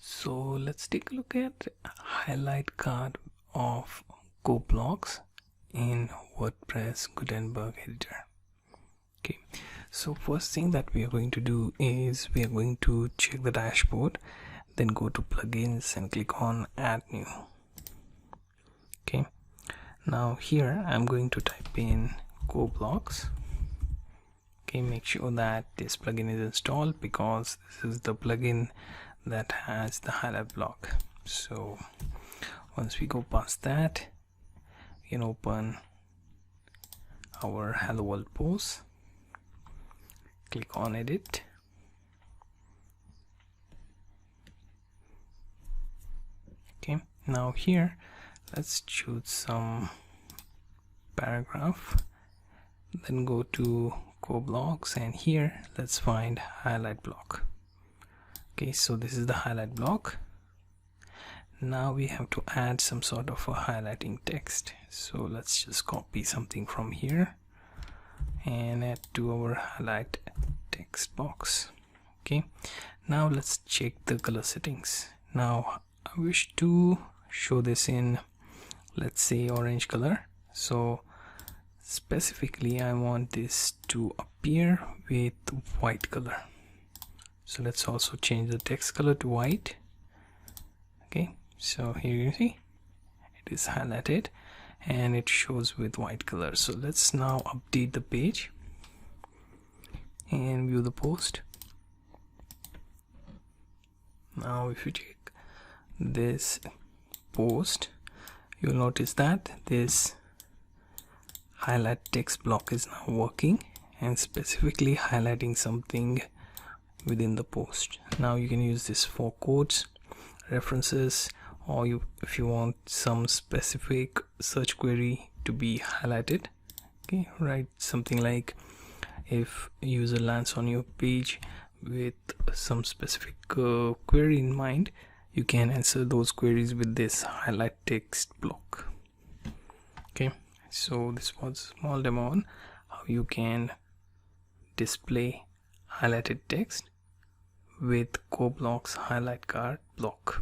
So let's take a look at highlight card of Go blocks in WordPress Gutenberg editor. Okay, so first thing that we are going to do is we are going to check the dashboard, then go to plugins and click on add new. Okay, now here I'm going to type in Go blocks. Okay, make sure that this plugin is installed because this is the plugin that has the highlight block. So once we go past that, we can open our hello world post, click on edit, okay. Now here let's choose some paragraph, then go to Go blocks, and here let's find highlight block. Okay, so this is the highlight block. Now we have to add some sort of a highlighting text, so let's just copy something from here and add to our highlight text box. Okay, now let's check the color settings. Now I wish to show this in, let's say, orange color. So specifically I want this to appear with white color, so let's also change the text color to white. Okay, so here you see it is highlighted and it shows with white color. So let's now update the page and view the post. Now if you check this post, you'll notice that this highlight text block is now working and specifically highlighting something within the post. Now you can use this for quotes, references, or if you want some specific search query to be highlighted. Okay, write something like, if a user lands on your page with some specific query in mind, you can answer those queries with this highlight text block. Okay, so this was a small demo on how you can display highlighted text with Go blocks highlight card block.